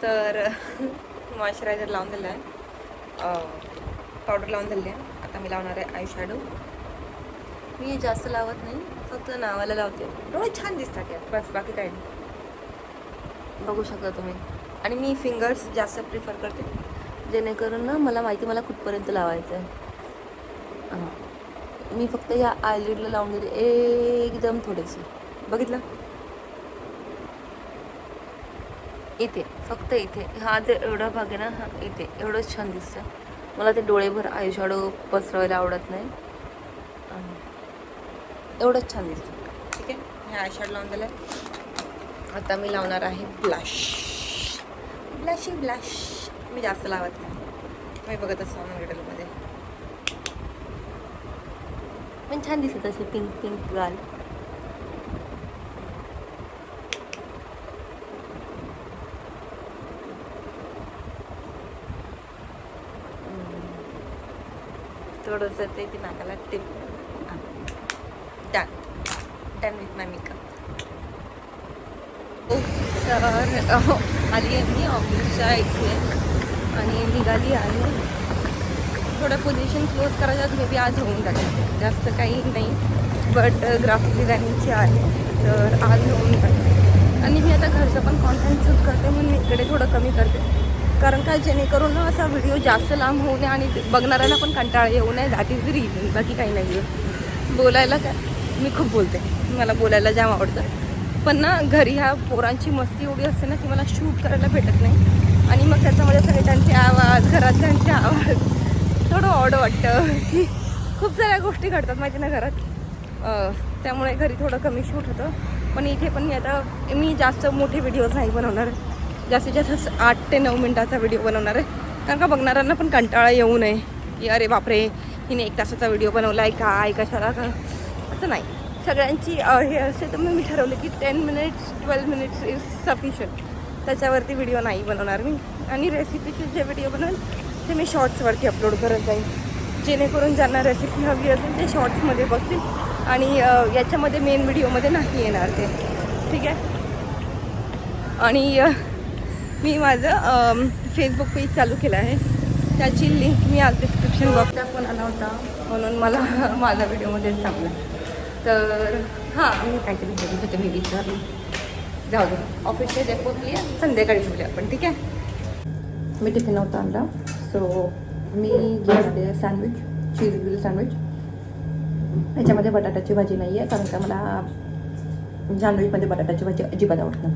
तर मॉइश्चरायझर लावून दिलं आहे, पावडर लावून दिली आहे. आता मी लावणार आहे आय शॅडो. मी जास्त लावत नाही, फक्त नावाला लावते. डोळे छान दिसतात यात, बस बाकी काही नाही. बघू शकता तुम्ही. आणि मी फिंगर्स जास्त प्रिफर करते, जेणेकरून ना मला माहिती मला कुठपर्यंत लावायचं आहे. हां, मी फक्त या आयलिडला लावून देते एकदम थोडेसे. बघितलं इथे, फक्त इथे हा जे एवढा भाग आहे ना, हा इथे एवढंच छान दिसतं. मला ते डोळेभर आय शॅडो पसरवायला आवडत नाही. एवढंच छान दिसतं. ठीक आहे, हे आय शॅडो लावून दिलं आहे. आता मी लावणार आहे ब्लश. ब्लश मी जास्त लावत नाही, मी बघत असतो मॉडेलमध्ये. पण छान दिसत असे पिंक गाल. थोडंसं ते नाकाला tip. Done with my makeup. तर आली आहे मी ऑफिसच्या इथे आणि निघाली आहे. थोडं पोझिशन क्लोज करायच्यात मे बी आज होऊन जाते, जास्त काही नाही. बट ग्राफिक डिझायनिंगची आहे तर आज होऊन जाते. आणि मी आता घरचं पण कॉन्टेंट शूट करते म्हणून इकडे थोडं कमी करते, कारण काय जेणेकरून ना असा व्हिडिओ जास्त लांब होऊ नये आणि बघणाऱ्यांना पण कंटाळा येऊ नये. दॅट इज रिझन, बाकी काही नाही आहे. बोलायला काय, मी खूप बोलते, मला बोलायला जाम आवडतं. पण ना घरी ह्या पोरांची मस्ती एवढी असते ना की मला शूट करायला भेटत नाही. आणि मग त्याच्यामध्ये सगळे त्यांचे आवाज, घरातल्यांचे आवाज, थोडं ऑड वाटतं की खूप साऱ्या गोष्टी घडतात माहिती ना घरात. त्यामुळे घरी थोडं कमी शूट होतं. पण इथे पण मी जास्त मोठे व्हिडिओज नाही बनवणार. जास्तीत जास्त 8 ते 9 मिनटाचा व्हिडिओ बनवणार आहे, कारण का बघणाऱ्यांना पण कंटाळा येऊ नये की अरे बापरे हिने 1 तासाचा व्हिडिओ बनवला आहे काय कशाला का. असं नाही, सगळ्यांची हे असते. तर मग मी ठरवलं की 10 मिनिट्स 12 मिनिट्स इज सफिशियंट. त्याच्यावरती व्हिडिओ नाही बनवणार मी. आणि रेसिपीचे जे व्हिडिओ बनवेल ते मी शॉर्ट्सवरती अपलोड करत जाईल, जेणेकरून ज्यांना रेसिपी हवी असेल ते शॉर्ट्समध्ये बघतील आणि याच्यामध्ये मेन व्हिडिओमध्ये नाही येणार ते. ठीक आहे. आणि मी माझं फेसबुक पेज चालू केलं आहे, त्याची लिंक मी आज डिस्क्रिप्शन बॉक्सला पण आला होता म्हणून मला माझ्या व्हिडिओमध्येच सांगलं. तर हां, मी काहीतरी बोलत होते, मी विचारली. जाऊ दे, ऑफिसच्या इथे पोचली आहे, संध्याकाळी बोलूया आपण. ठीक आहे. मी टिफिन नव्हता आणला, सो मी घेऊन आले सँडविच, चीज ग्रिल सँडविच. याच्यामध्ये बटाट्याची भाजी नाही आहे, कारण का मला सँडविचमध्ये बटाट्याची भाजी अजिबात आवडत नाही.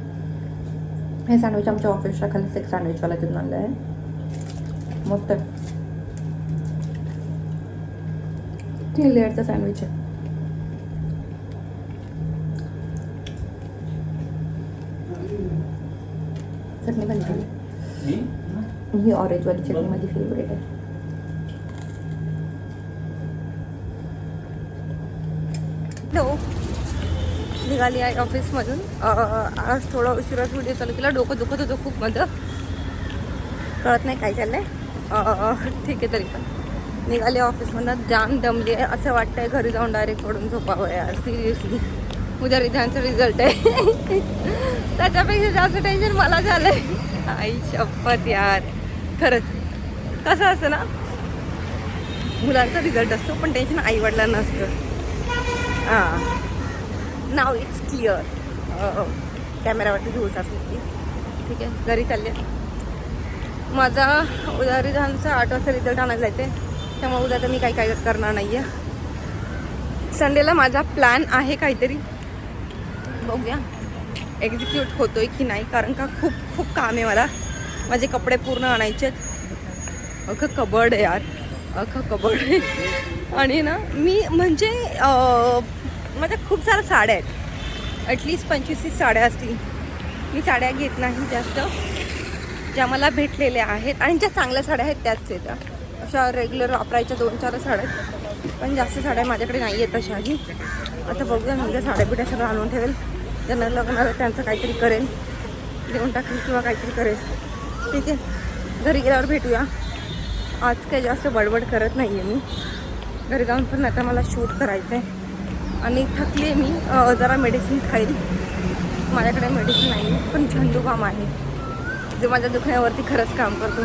हे सँडविच आमच्या ऑफिसच्या खालीच एक सँडविचवाला तिथून आणलं आहे. मस्त 3 लेअरचा सँडविच आहे. चटणी पण झाली, ही ऑरेंजवाली चटणी माझी फेवरेट आहे. हॅलो, निघाली आहे ऑफिसमधून. आज थोडा उशिराच व्हिडिओ चालू केला, डोकं दुखत होतं खूप माझं, कळत नाही काय चाललं आहे. ठीक आहे, तरी पण निघाले ऑफिसमधून. जाम दमली आहे, असं वाटतंय घरी जाऊन डायरेक्ट पडून झोपावं यार. सिरियसली उद्या रिझाईनचा रिझल्ट आहे त्याच्यापेक्षा जास्त टेन्शन मला झालं आहे. आई शपथ यार, खरंच कसं असतं ना, मुलांचा रिझल्ट असतो पण टेन्शन आईवडिलांना असतं. नाव इट्स क्लिअर. कॅमेरावरती धूस असली. ठीक आहे, घरी चालले. माझा उद्या रिझाईनचा 8 वाजता रिझल्ट आणायला जायचं आहे, त्यामुळे उद्या तर मी काही करणार नाही आहे. संडेला माझा प्लॅन आहे काहीतरी, बघूया एक्झिक्यूट होतोय की नाही, कारण का खूप काम आहे मला. माझे कपडे पूर्ण आणायचे आहेत. अख्खं कबर्ड आहे यार, अख्खं कबर्ड आहे. आणि ना मी म्हणजे माझ्या खूप साऱ्या साड्या आहेत, ॲटलिस्ट 25-30 साड्या असतील. मी साड्या घेत नाही जास्त, ज्या मला भेटलेल्या आहेत आणि ज्या चांगल्या साड्या आहेत त्याच आहेत. अशा रेग्युलर वापरायच्या 2-4 साड्या आहेत, पण जास्त साड्या माझ्याकडे नाही आहेत तशाही. आता बघूया, मी साड्या बिड्या सगळं आणून ठेवेल. ज्यांना लग्न आहे त्यांचं काहीतरी करेल, देऊन टाकेल किंवा काहीतरी करेल. ठीक आहे, घरी गेल्यावर भेटूया. आज काही जास्त बडबड करत नाही आहे मी. घरी जाऊन पण आता मला शूट करायचं आहे आणि थकली आहे मी. जरा मेडिसिन खाईल, माझ्याकडे मेडिसिन नाही आहे पण झंडूबाम आहे. जे माझ्या दुखण्यावरती खरंच काम करतो.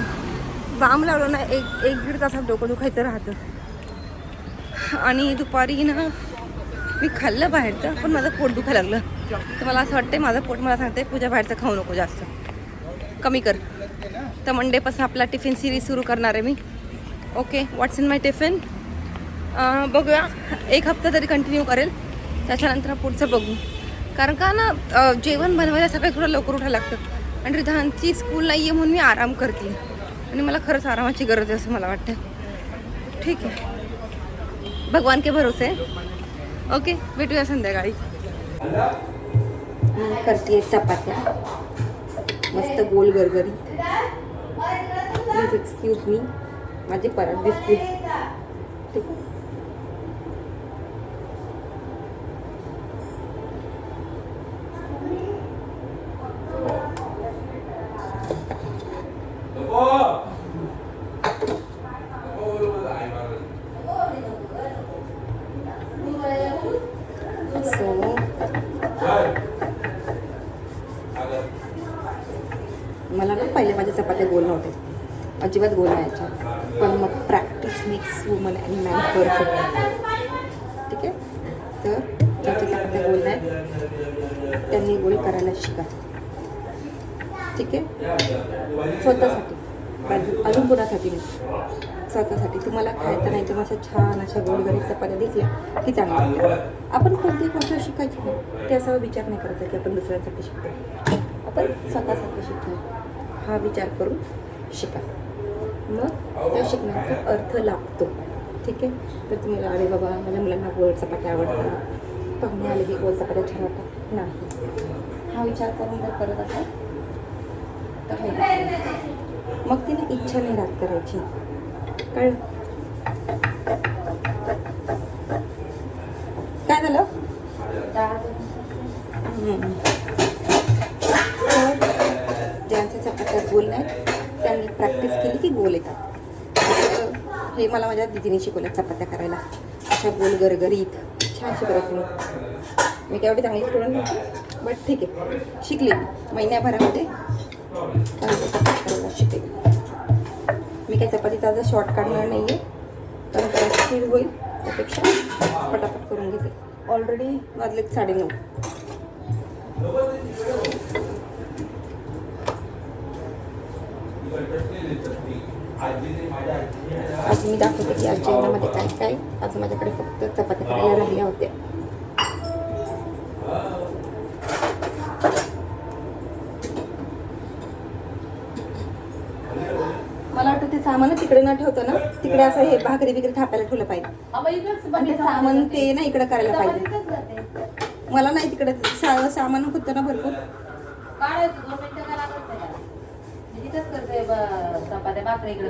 बाम लावलं ना एक दीड तासात डोकं दुखायचं राहतं. आणि दुपारी ना मी खाल्लं बाहेरचं, पण माझं पोट दुखायला लागलं. तर मला असं वाटतं माझं पोट मला सांगते पूजा बाहेरचं खाऊ नको, जास्त कमी कर. तर मंडेपासून आपला टिफिन सिरीज सुरू करणार आहे मी. Okay, what's in my tiffin बघूया. 1 हफ्ता तरी कंटिन्यू करेल, त्याच्यानंतर पुढचं बघू. कारण का ना जेवण बनवायला सकाळी थोडं लवकर उठायला लागतं आणि रिधानची स्कूल नाही आहे म्हणून मी आराम करते. आणि मला खरंच आरामाची गरज आहे असं मला वाटतं. ठीक आहे, भगवान के भरोसे. ओके, भेटूया संध्याकाळी. मी करते चपात्या मस्त गोल गरगरी. प्लीज एक्सक्यूज मी, माझे परत दिसते. ठीक आहे. मला ना पहिले माझ्या चपात्या गोल नव्हत्या, अजिबात गोल व्हायच्या. पण मग प्रॅक्टिस मेक्स वुमन आणि मॅन परफेक्ट. ठीक आहे. तर ज्यांच्या चपात्या गोल नाही त्यांनी गोल करायला शिका. ठीक आहे. स्वतःसाठी, अजून कोणासाठी नाही, स्वतःसाठी. तुम्हाला खायचं नाही तर अशा छान अशा गोलगरीब चपात्या दिसल्या की चांगलं. आपण कोणतीही गोष्ट शिकायची नाही ते असा विचार नाही करायचा की आपण दुसऱ्यांसाठी शिकतो. आपण स्वतःसाठी शिकतो हा विचार करून शिका. मग त्या शिकण्याचा अर्थ लागतो. ठीक आहे. तर तुम्हाला अरे बाबा माझ्या मुलांना गोल चपात्या आवडतात, पाहुणे आले की गोल चपात्या छान वाटतात, नाही हा विचार करून जर करत असाल तर मग तिने इच्छा नाही राहत करायची. कळलं? काय झालं? ज्यांच्या चपात्या गोल नाही त्यांनी प्रॅक्टिस केली की गोल येतात. हे मला माझ्या दीदीने शिकवलं चपात्या करायला. अशा गोल गरगरीत छान शिकवत मी काय एवढी चांगली स्टुडंट नव्हती, बट ठीक आहे, शिकले. महिन्याभरामध्ये चपात्या करायला शिकले. मी काही चपातीचा आज शॉर्ट काढणार नाही आहे, कारण त्याला स्पीड होईल त्यापेक्षा पटापट करून घेते. ऑलरेडी वाजले 9:30. आज मी दाखवते की आज जेवणामध्ये काय काय. आज माझ्याकडे फक्त चपात्या करायला राहिल्या होत्या. मला वाटतं ते सामान तिकडे न ठेवतं ना, तिकडे असं हे भाकरी बिकरी थापायला ठेवलं पाहिजे. आणि ते सामान ते ना इकडे करायला पाहिजे. मला नाही तिकडे सामान होतं ना भरपूर. चपात्या भाकरी इकडे